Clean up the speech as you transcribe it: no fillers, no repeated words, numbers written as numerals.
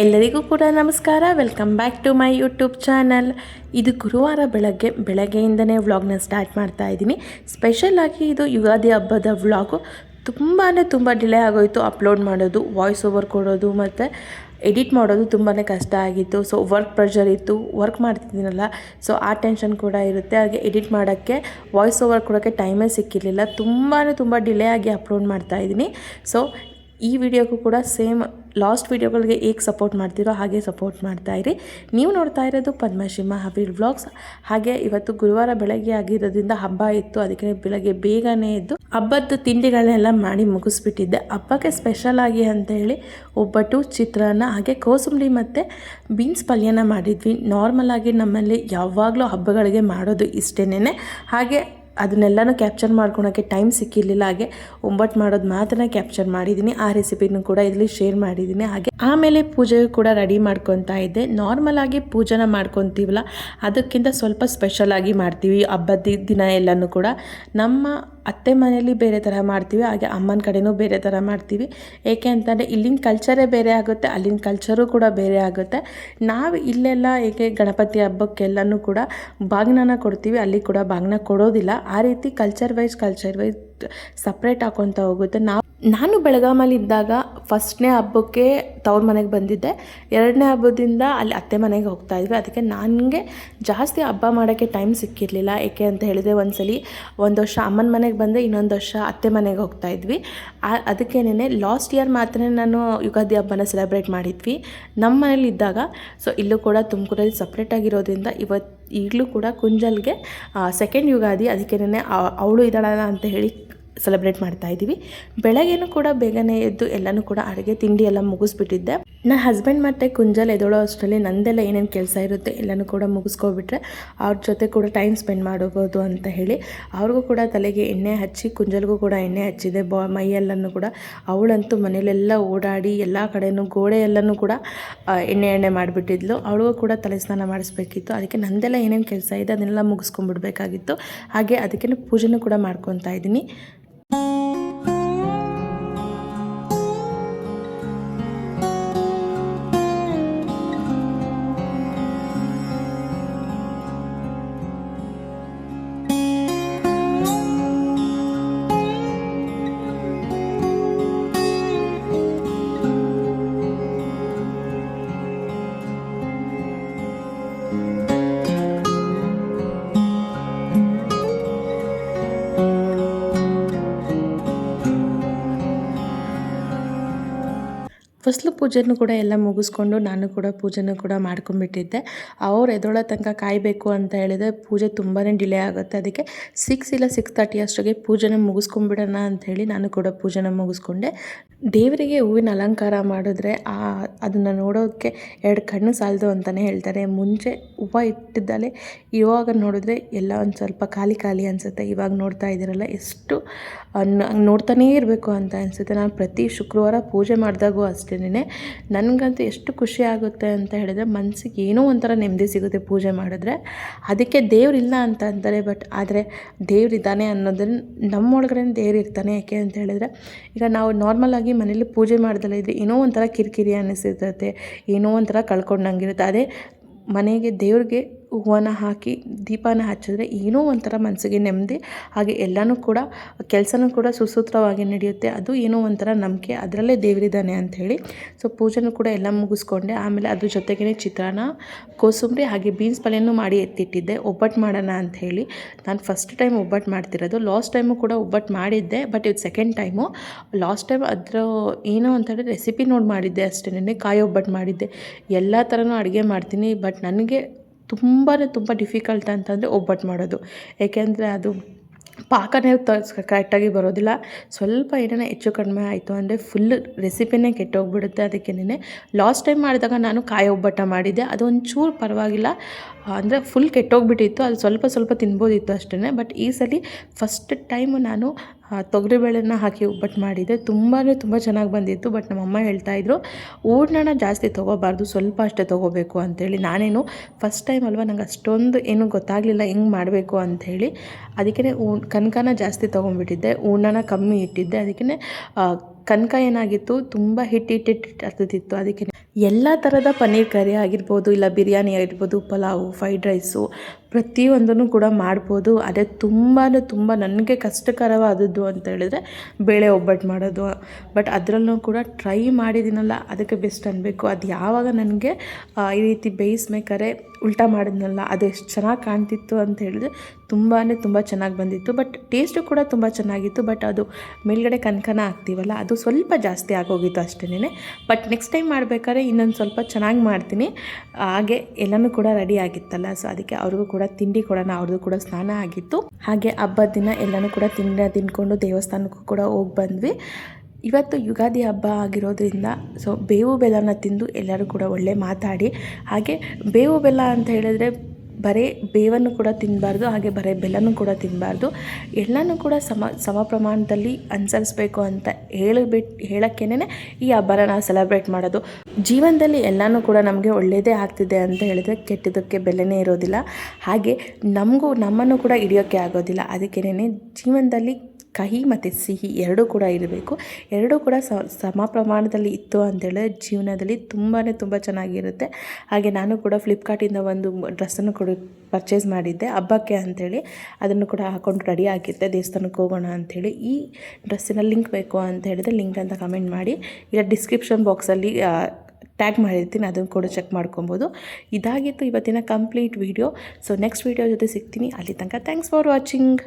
ಎಲ್ಲರಿಗೂ ಕೂಡ ನಮಸ್ಕಾರ. Welcome back to my YouTube channel. ಇದು ಗುರುವಾರ ಬೆಳಗ್ಗೆಯಿಂದನೇ ವ್ಲಾಗ್ನ ಸ್ಟಾರ್ಟ್ ಮಾಡ್ತಾ ಇದ್ದೀನಿ. ಸ್ಪೆಷಲಾಗಿ ಇದು ಯುಗಾದಿ ಹಬ್ಬದ ವ್ಲಾಗು. ತುಂಬ ಡಿಲೇ ಆಗೋಯಿತು ಅಪ್ಲೋಡ್ ಮಾಡೋದು, ವಾಯ್ಸ್ ಓವರ್ ಕೊಡೋದು ಮತ್ತು ಎಡಿಟ್ ಮಾಡೋದು ತುಂಬಾ ಕಷ್ಟ ಆಗಿತ್ತು. ಸೊ ವರ್ಕ್ ಪ್ರೆಷರ್ ಇತ್ತು, ವರ್ಕ್ ಮಾಡ್ತಿದ್ದೀನಲ್ಲ, ಸೊ ಆ ಟೆನ್ಷನ್ ಕೂಡ ಇರುತ್ತೆ. ಹಾಗೆ ಎಡಿಟ್ ಮಾಡೋಕ್ಕೆ, ವಾಯ್ಸ್ ಓವರ್ ಕೊಡೋಕ್ಕೆ ಟೈಮೇ ಸಿಕ್ಕಿರಲಿಲ್ಲ. ತುಂಬ ಡಿಲೇ ಆಗಿ ಅಪ್ಲೋಡ್ ಮಾಡ್ತಾಯಿದ್ದೀನಿ. ಸೊ ಈ ವಿಡಿಯೋಗೂ ಕೂಡ ಸೇಮ್ ಲಾಸ್ಟ್ ವಿಡಿಯೋಗಳಿಗೆ ಹೇಗೆ ಸಪೋರ್ಟ್ ಮಾಡ್ತೀರೋ ಹಾಗೆ ಸಪೋರ್ಟ್ ಮಾಡ್ತಾಯಿರಿ. ನೀವು ನೋಡ್ತಾ ಇರೋದು ಪದ್ಮಶ್ರೀ ಹಬೀರ್ ವ್ಲಾಗ್ಸ್. ಹಾಗೆ ಇವತ್ತು ಗುರುವಾರ ಬೆಳಗ್ಗೆ ಆಗಿರೋದ್ರಿಂದ ಹಬ್ಬ ಇತ್ತು, ಅದಕ್ಕೆ ಬೆಳಗ್ಗೆ ಬೇಗನೆ ಎದ್ದು ಹಬ್ಬದ ತಿಂಡಿಗಳನ್ನೆಲ್ಲ ಮಾಡಿ ಮುಗಿಸ್ಬಿಟ್ಟಿದ್ದೆ. ಹಬ್ಬಕ್ಕೆ ಸ್ಪೆಷಲ್ ಆಗಿ ಅಂತೇಳಿ ಒಬ್ಬಟ್ಟು, ಚಿತ್ರಾನ್ನ, ಹಾಗೆ ಕೋಸಂಬರಿ ಮತ್ತು ಬೀನ್ಸ್ ಪಲ್ಯನ ಮಾಡಿದ್ವಿ. ನಾರ್ಮಲ್ ಆಗಿ ನಮ್ಮಲ್ಲಿ ಯಾವಾಗಲೂ ಹಬ್ಬಗಳಿಗೆ ಮಾಡೋದು ಇಷ್ಟೇನೆ. ಹಾಗೆ ಅದನ್ನೆಲ್ಲನೂ ಕ್ಯಾಪ್ಚರ್ ಮಾಡ್ಕೊಳೋಕ್ಕೆ ಟೈಮ್ ಸಿಕ್ಕಿರಲಿಲ್ಲ. ಹಾಗೆ ಒಬ್ಬಟ್ಟು ಮಾಡೋದು ಮಾತ್ರ ಕ್ಯಾಪ್ಚರ್ ಮಾಡಿದ್ದೀನಿ. ಆ ರೆಸಿಪಿನೂ ಕೂಡ ಇಲ್ಲಿ ಶೇರ್ ಮಾಡಿದ್ದೀನಿ. ಹಾಗೆ ಆಮೇಲೆ ಪೂಜೆಗೂ ಕೂಡ ರೆಡಿ ಮಾಡ್ಕೊತಾ ಇದ್ದೆ. ನಾರ್ಮಲ್ ಆಗಿ ಪೂಜೆನ ಮಾಡ್ಕೊತೀವಲ್ಲ, ಅದಕ್ಕಿಂತ ಸ್ವಲ್ಪ ಸ್ಪೆಷಲ್ ಆಗಿ ಮಾಡ್ತೀವಿ ಹಬ್ಬದ ದಿನ ಎಲ್ಲನೂ ಕೂಡ. ನಮ್ಮ ಅತ್ತೆ ಮನೆಯಲ್ಲಿ ಬೇರೆ ಥರ ಮಾಡ್ತೀವಿ, ಹಾಗೆ ಅಮ್ಮನ ಕಡೆಯೂ ಬೇರೆ ಥರ ಮಾಡ್ತೀವಿ. ಏಕೆ ಅಂತಂದರೆ ಇಲ್ಲಿನ ಕಲ್ಚರೇ ಬೇರೆ ಆಗುತ್ತೆ, ಅಲ್ಲಿನ ಕಲ್ಚರು ಕೂಡ ಬೇರೆ ಆಗುತ್ತೆ. ನಾವು ಇಲ್ಲೆಲ್ಲ ಏಕೆ ಗಣಪತಿ ಹಬ್ಬಕ್ಕೆಲ್ಲನೂ ಕೂಡ ಬಾಗಿನ ಕೊಡ್ತೀವಿ, ಅಲ್ಲಿ ಕೂಡ ಬಾಗಿನ ಕೊಡೋದಿಲ್ಲ. ಆ ರೀತಿ ಕಲ್ಚರ್ ವೈಸ್ ಸಪ್ರೇಟ್ ಹಾಕೊತ ಹೋಗುತ್ತೆ. ನಾನು ಬೆಳಗಾಮಲ್ಲಿದ್ದಾಗ ಫಸ್ಟ್ನೇ ಹಬ್ಬಕ್ಕೆ ತವ್ರ ಮನೆಗೆ ಬಂದಿದ್ದೆ, ಎರಡನೇ ಹಬ್ಬದಿಂದ ಅಲ್ಲಿ ಅತ್ತೆ ಮನೆಗೆ ಹೋಗ್ತಾಯಿದ್ವಿ. ಅದಕ್ಕೆ ನನಗೆ ಜಾಸ್ತಿ ಹಬ್ಬ ಮಾಡೋಕ್ಕೆ ಟೈಮ್ ಸಿಕ್ಕಿರಲಿಲ್ಲ. ಏಕೆ ಅಂತ ಹೇಳಿದರೆ ಒಂದು ವರ್ಷ ಅಮ್ಮನ ಮನೆಗೆ ಬಂದೆ, ಇನ್ನೊಂದು ವರ್ಷ ಅತ್ತೆ ಮನೆಗೆ ಹೋಗ್ತಾಯಿದ್ವಿ. ಅದಕ್ಕೇನೆ ಲಾಸ್ಟ್ ಇಯರ್ ಮಾತ್ರ ನಾನು ಯುಗಾದಿ ಹಬ್ಬನ ಸೆಲೆಬ್ರೇಟ್ ಮಾಡಿದ್ವಿ ನಮ್ಮ ಮನೇಲಿ ಇದ್ದಾಗ. ಸೊ ಇಲ್ಲೂ ಕೂಡ ತುಮಕೂರಲ್ಲಿ ಸಪ್ರೇಟಾಗಿರೋದ್ರಿಂದ ಈಗಲೂ ಕೂಡ ಕುಂಜಲ್ಗೆ ಸೆಕೆಂಡ್ ಯುಗಾದಿ, ಅದಕ್ಕೇನೆ ಅವಳು ಇದ್ದಾಳಲ್ಲ ಅಂತ ಹೇಳಿ ಸೆಲೆಬ್ರೇಟ್ ಮಾಡ್ತಾ ಇದ್ದೀವಿ. ಬೆಳಗ್ಗೆನೂ ಕೂಡ ಬೇಗನೆ ಎದ್ದು ಎಲ್ಲನೂ ಕೂಡ ಅಡುಗೆ ತಿಂಡಿ ಎಲ್ಲ ಮುಗಿಸ್ಬಿಟ್ಟಿದ್ದೆ. ನನ್ನ ಹಸ್ಬೆಂಡ್ ಮತ್ತು ಕುಂಜಲ್ ಎದೊಳೋ ಅಷ್ಟರಲ್ಲಿ ನಂದೆಲ್ಲ ಏನೇನು ಕೆಲಸ ಇರುತ್ತೆ ಎಲ್ಲನೂ ಕೂಡ ಮುಗಿಸ್ಕೊಬಿಟ್ರೆ ಅವ್ರ ಜೊತೆ ಕೂಡ ಟೈಮ್ ಸ್ಪೆಂಡ್ ಮಾಡೋಬೋದು ಅಂತ ಹೇಳಿ ಅವ್ರಿಗೂ ಕೂಡ ತಲೆಗೆ ಎಣ್ಣೆ ಹಚ್ಚಿ, ಕುಂಜಲ್ಗೂ ಕೂಡ ಎಣ್ಣೆ ಹಚ್ಚಿದೆ. ಮೈಯೆಲ್ಲನೂ ಕೂಡ ಅವಳಂತೂ ಮನೇಲೆಲ್ಲ ಓಡಾಡಿ ಎಲ್ಲ ಕಡೆಯೂ ಗೋಡೆ ಎಲ್ಲನೂ ಕೂಡ ಎಣ್ಣೆ ಮಾಡಿಬಿಟ್ಟಿದ್ಲು. ಅವಳಿಗೂ ಕೂಡ ತಲೆ ಸ್ನಾನ ಮಾಡಿಸ್ಬೇಕಿತ್ತು. ಅದಕ್ಕೆ ನಂದೆಲ್ಲ ಏನೇನು ಕೆಲಸ ಇದೆ ಅದನ್ನೆಲ್ಲ ಮುಗಿಸ್ಕೊಂಡ್ಬಿಡ್ಬೇಕಾಗಿತ್ತು. ಹಾಗೆ ಅದಕ್ಕೆ ಪೂಜೆನೂ ಕೂಡ ಮಾಡ್ಕೊತಾ ಇದ್ದೀನಿ. ಫಸ್ಲು ಪೂಜೆನೂ ಕೂಡ ಎಲ್ಲ ಮುಗಿಸ್ಕೊಂಡು ನಾನು ಕೂಡ ಪೂಜೆನೂ ಕೂಡ ಮಾಡ್ಕೊಂಡ್ಬಿಟ್ಟಿದ್ದೆ. ಅವ್ರು ಎದೊಳೋ ತನಕ ಕಾಯಬೇಕು ಅಂತ ಹೇಳಿದರೆ ಪೂಜೆ ತುಂಬಾ ಡಿಲೇ ಆಗುತ್ತೆ. ಅದಕ್ಕೆ 6 ಇಲ್ಲ 6:30 ಅಷ್ಟೊಗೆ ಪೂಜೆನ ಮುಗಿಸ್ಕೊಂಡ್ಬಿಡೋಣ ಅಂಥೇಳಿ ನಾನು ಕೂಡ ಪೂಜೆನ ಮುಗಿಸ್ಕೊಂಡೆ. ದೇವರಿಗೆ ಹೂವಿನ ಅಲಂಕಾರ ಮಾಡಿದ್ರೆ ಅದನ್ನು ನೋಡೋಕ್ಕೆ 2 ಕಣ್ಣು ಸಾಲದು ಅಂತಲೇ ಹೇಳ್ತಾರೆ. ಮುಂಚೆ ಹೂವು ಇಟ್ಟಿದ್ದಲ್ಲೇ ಇವಾಗ ನೋಡಿದ್ರೆ ಎಲ್ಲ ಒಂದು ಸ್ವಲ್ಪ ಖಾಲಿ ಅನಿಸುತ್ತೆ. ಇವಾಗ ನೋಡ್ತಾ ಇದ್ದೀರಲ್ಲ, ಎಷ್ಟು ನೋಡ್ತಾನೇ ಇರಬೇಕು ಅಂತ ಅನಿಸುತ್ತೆ. ನಾನು ಪ್ರತಿ ಶುಕ್ರವಾರ ಪೂಜೆ ಮಾಡಿದಾಗೂ ಅಷ್ಟೇ ನನಗಂತೂ ಎಷ್ಟು ಖುಷಿ ಆಗುತ್ತೆ ಅಂತ ಹೇಳಿದ್ರೆ, ಮನಸ್ಸಿಗೆ ಏನೋ ಒಂಥರ ನೆಮ್ಮದಿ ಸಿಗುತ್ತೆ ಪೂಜೆ ಮಾಡಿದ್ರೆ. ಅದಕ್ಕೆ ದೇವರಿಲ್ಲ ಅಂತ ಅಂತಾರೆ, ಬಟ್ ಆದರೆ ದೇವರಿದ್ದಾನೆ ಅನ್ನೋದನ್ನು ನಮ್ಮೊಳಗಡೆ ದೇವ್ರು ಇರ್ತಾನೆ. ಯಾಕೆ ಅಂತ ಹೇಳಿದ್ರೆ, ಈಗ ನಾವು ನಾರ್ಮಲಾಗಿ ಮನೇಲಿ ಪೂಜೆ ಮಾಡ್ದಲ್ಲ ಇದ್ರೆ ಏನೋ ಒಂಥರ ಕಿರಿಕಿರಿ ಅನ್ನಿಸಿರ್ತೈತೆ, ಏನೋ ಒಂಥರ ಕಳ್ಕೊಂಡಂಗಿರುತ್ತೆ. ಅದೇ ಮನೆಗೆ ದೇವ್ರಿಗೆ ಹೂವನ್ನ ಹಾಕಿ ದೀಪನ ಹಚ್ಚಿದ್ರೆ ಏನೋ ಒಂಥರ ಮನಸ್ಸಿಗೆ ನೆಮ್ಮದಿ, ಹಾಗೆ ಎಲ್ಲನೂ ಕೂಡ ಕೆಲಸನೂ ಕೂಡ ಸುಸೂತ್ರವಾಗಿ ನಡೆಯುತ್ತೆ. ಅದು ಏನೋ ಒಂಥರ ನಂಬಿಕೆ, ಅದರಲ್ಲೇ ದೇವರಿದ್ದಾನೆ ಅಂಥೇಳಿ. ಸೊ ಪೂಜೆನೂ ಕೂಡ ಎಲ್ಲ ಮುಗಿಸ್ಕೊಂಡೆ. ಆಮೇಲೆ ಅದ್ರ ಜೊತೆಗೇ ಚಿತ್ರಾನ್ನ, ಕೋಸಂಬರಿ, ಹಾಗೆ ಬೀನ್ಸ್ ಪಲ್ಯನೂ ಮಾಡಿ ಎತ್ತಿಟ್ಟಿದ್ದೆ. ಒಬ್ಬಟ್ಟು ಮಾಡೋಣ ಅಂಥೇಳಿ. ನಾನು ಫಸ್ಟ್ ಟೈಮ್ ಒಬ್ಬಟ್ಟು ಮಾಡ್ತಿರೋದು. ಲಾಸ್ಟ್ ಟೈಮು ಕೂಡ ಒಬ್ಬಟ್ಟು ಮಾಡಿದ್ದೆ, ಬಟ್ ಇದು ಸೆಕೆಂಡ್ ಟೈಮು. ಲಾಸ್ಟ್ ಟೈಮ್ ಅದರ ಏನೋ ಅಂತೇಳಿ ರೆಸಿಪಿ ನೋಡಿ ಮಾಡಿದ್ದೆ ಅಷ್ಟೇ. ಕಾಯಿ ಒಬ್ಬಟ್ಟು ಮಾಡಿದ್ದೆ. ಎಲ್ಲ ಥರನೂ ಅಡುಗೆ ಮಾಡ್ತೀನಿ, ಬಟ್ ನನಗೆ ತುಂಬ ಡಿಫಿಕಲ್ಟ್ ಅಂತಂದರೆ ಒಬ್ಬಟ್ಟು ಮಾಡೋದು. ಏಕೆಂದರೆ ಅದು ಪಾಕನೇ ಕರೆಕ್ಟಾಗಿ ಬರೋದಿಲ್ಲ. ಸ್ವಲ್ಪ ಏನಾರ ಹೆಚ್ಚು ಕಡಿಮೆ ಆಯಿತು ಅಂದರೆ ಫುಲ್ ರೆಸಿಪಿನೇ ಕೆಟ್ಟೋಗ್ಬಿಡುತ್ತೆ. ಅದಕ್ಕೇನೆ ಲಾಸ್ಟ್ ಟೈಮ್ ಮಾಡಿದಾಗ ನಾನು ಕಾಯಿ ಒಬ್ಬಟ್ಟು ಮಾಡಿದ್ದೆ, ಅದು ಒಂಚೂರು ಪರವಾಗಿಲ್ಲ, ಅಂದರೆ ಫುಲ್ ಕೆಟ್ಟೋಗ್ಬಿಟ್ಟಿತ್ತು. ಅದು ಸ್ವಲ್ಪ ತಿನ್ಬೋದಿತ್ತು ಅಷ್ಟೇ. ಬಟ್ ಈ ಸಲ ಫಸ್ಟ್ ಟೈಮು ನಾನು ತೊಗರಿಬೇಳೆನ ಹಾಕಿ ಒಬ್ಬಟ್ಟು ಮಾಡಿದ್ದೆ. ತುಂಬ ಚೆನ್ನಾಗಿ ಬಂದಿತ್ತು. ಬಟ್ ನಮ್ಮಮ್ಮ ಹೇಳ್ತಾಯಿದ್ರು, ಹೂರ್ಣನ ಜಾಸ್ತಿ ತೊಗೋಬಾರ್ದು, ಸ್ವಲ್ಪ ಅಷ್ಟೇ ತೊಗೋಬೇಕು ಅಂಥೇಳಿ. ನಾನೇನು ಫಸ್ಟ್ ಟೈಮ್ ಅಲ್ವಾ, ನಂಗೆ ಅಷ್ಟೊಂದು ಏನೂ ಗೊತ್ತಾಗಲಿಲ್ಲ ಹೆಂಗೆ ಮಾಡಬೇಕು ಅಂಥೇಳಿ. ಅದಕ್ಕೇ ಕನಕನ ಜಾಸ್ತಿ ತೊಗೊಂಡ್ಬಿಟ್ಟಿದ್ದೆ, ಹೂರ್ಣನ ಕಮ್ಮಿ ಇಟ್ಟಿದ್ದೆ. ಅದಕ್ಕೇ ಕನಕ ಏನಾಗಿತ್ತು, ತುಂಬ ಹಿಟ್ಟು ಹತ್ತುತ್ತಿತ್ತು. ಅದಕ್ಕೆ ಎಲ್ಲ ಥರದ ಪನ್ನೀರ್ ಕರಿ ಆಗಿರ್ಬೋದು, ಇಲ್ಲ ಬಿರಿಯಾನಿ ಆಗಿರ್ಬೋದು, ಪಲಾವು, ಫ್ರೈಡ್ ರೈಸು ಪ್ರತಿಯೊಂದನ್ನು ಕೂಡ ಮಾಡ್ಬೋದು. ಅದೇ ತುಂಬ ನನಗೆ ಕಷ್ಟಕರವಾದದ್ದು ಅಂತ ಹೇಳಿದ್ರೆ ಬೇಳೆ ಒಬ್ಬಟ್ಟು ಮಾಡೋದು. ಬಟ್ ಅದರಲ್ಲೂ ಕೂಡ ಟ್ರೈ ಮಾಡಿದ್ದೀನಲ್ಲ, ಅದಕ್ಕೆ ಬೆಸ್ಟ್ ಅನ್ನಬೇಕು. ಅದು ಯಾವಾಗ ನನಗೆ ಈ ರೀತಿ ಬೇಯಿಸ್ಬೇಕಾದ್ರೆ ಉಲ್ಟಾ ಮಾಡಿದ್ನಲ್ಲ, ಅದು ಎಷ್ಟು ಚೆನ್ನಾಗಿ ಕಾಣ್ತಿತ್ತು ಅಂತ ಹೇಳಿದ್ರೆ ತುಂಬ ಚೆನ್ನಾಗಿ ಬಂದಿತ್ತು. ಬಟ್ ಟೇಸ್ಟು ಕೂಡ ತುಂಬ ಚೆನ್ನಾಗಿತ್ತು. ಬಟ್ ಅದು ಮೇಲ್ಗಡೆ ಕನಕನ ಹಾಕ್ತೀವಲ್ಲ, ಅದು ಸ್ವಲ್ಪ ಜಾಸ್ತಿ ಆಗೋಗಿತ್ತು ಅಷ್ಟೇ. ಬಟ್ ನೆಕ್ಸ್ಟ್ ಟೈಮ್ ಮಾಡಬೇಕಾದ್ರೆ ಇನ್ನೊಂದು ಸ್ವಲ್ಪ ಚೆನ್ನಾಗಿ ಮಾಡ್ತೀನಿ. ಹಾಗೆ ಎಲ್ಲನೂ ಕೂಡ ರೆಡಿ ಆಗಿತ್ತಲ್ಲ, ಸೊ ಅದಕ್ಕೆ ಅವ್ರಿಗೂ ಕೂಡ ತಿಂಡಿ ಕೊಡೋಣ. ಅವ್ರದ್ದು ಕೂಡ ಸ್ನಾನ ಆಗಿತ್ತು. ಹಾಗೆ ಹಬ್ಬದ ದಿನ ಎಲ್ಲನೂ ಕೂಡ ತಿಂದ್ಕೊಂಡು ದೇವಸ್ಥಾನಕ್ಕೂ ಕೂಡ ಹೋಗಿ ಬಂದ್ವಿ. ಇವತ್ತು ಯುಗಾದಿ ಹಬ್ಬ ಆಗಿರೋದ್ರಿಂದ ಸೊ ಬೇವು ಬೆಲ್ಲನ ತಿಂದು ಎಲ್ಲರೂ ಕೂಡ ಒಳ್ಳೆ ಮಾತಾಡಿ, ಹಾಗೆ ಬೇವು ಬೆಲ್ಲ ಅಂತ ಹೇಳಿದ್ರೆ ಬರೀ ಬೇವನ್ನು ಕೂಡ ತಿನ್ನಬಾರ್ದು, ಹಾಗೆ ಬರೀ ಬೆಲ್ಲನೂ ಕೂಡ ತಿನ್ನಬಾರ್ದು. ಎಲ್ಲನೂ ಕೂಡ ಸಮ ಪ್ರಮಾಣದಲ್ಲಿ ಅನುಸರಿಸ್ಬೇಕು ಅಂತ ಹೇಳೋಕ್ಕೇನೆ ಈ ಹಬ್ಬನ ನಾವು ಸೆಲೆಬ್ರೇಟ್ ಮಾಡೋದು. ಜೀವನದಲ್ಲಿ ಎಲ್ಲನೂ ಕೂಡ ನಮಗೆ ಒಳ್ಳೆಯದೇ ಆಗ್ತಿದೆ ಅಂತ ಹೇಳಿದ್ರೆ ಕೆಟ್ಟದಕ್ಕೆ ಬೆಲೆನೇ ಇರೋದಿಲ್ಲ. ಹಾಗೆ ನಮ್ಮನ್ನು ಕೂಡ ಹಿಡಿಯೋಕ್ಕೆ ಆಗೋದಿಲ್ಲ. ಅದಕ್ಕೇನೆ ಜೀವನದಲ್ಲಿ ಕಹಿ ಮತ್ತು ಸಿಹಿ ಎರಡೂ ಕೂಡ ಇರಬೇಕು. ಎರಡೂ ಕೂಡ ಸಮ ಪ್ರಮಾಣದಲ್ಲಿ ಇತ್ತು ಅಂತೇಳಿದ್ರೆ ಜೀವನದಲ್ಲಿ ತುಂಬ ಚೆನ್ನಾಗಿರುತ್ತೆ. ಹಾಗೆ ನಾನು ಕೂಡ ಫ್ಲಿಪ್ಕಾರ್ಟಿಂದ ಒಂದು ಡ್ರೆಸ್ಸನ್ನು ಕೂಡ ಪರ್ಚೇಸ್ ಮಾಡಿದ್ದೆ ಹಬ್ಬಕ್ಕೆ ಅಂಥೇಳಿ. ಅದನ್ನು ಕೂಡ ಹಾಕೊಂಡು ರೆಡಿ ಆಗಿದ್ದೆ ದೇವಸ್ಥಾನಕ್ಕೆ ಹೋಗೋಣ ಅಂಥೇಳಿ. ಈ ಡ್ರೆಸ್ಸಿನ ಲಿಂಕ್ ಬೇಕು ಅಂತ ಹೇಳಿದ್ರೆ ಲಿಂಕ್ ಅಂತ ಕಮೆಂಟ್ ಮಾಡಿ, ಇಲ್ಲ ಡಿಸ್ಕ್ರಿಪ್ಷನ್ ಬಾಕ್ಸಲ್ಲಿ ಟ್ಯಾಗ್ ಮಾಡಿರ್ತೀನಿ, ಅದನ್ನು ಕೂಡ ಚೆಕ್ ಮಾಡ್ಕೊಬೋದು. ಇದಾಗಿತ್ತು ಇವತ್ತಿನ complete video. So next video ಜೊತೆ ಸಿಗ್ತೀನಿ. ಅಲ್ಲಿ ತನಕ ಥ್ಯಾಂಕ್ಸ್ ಫಾರ್ ವಾಚಿಂಗ್.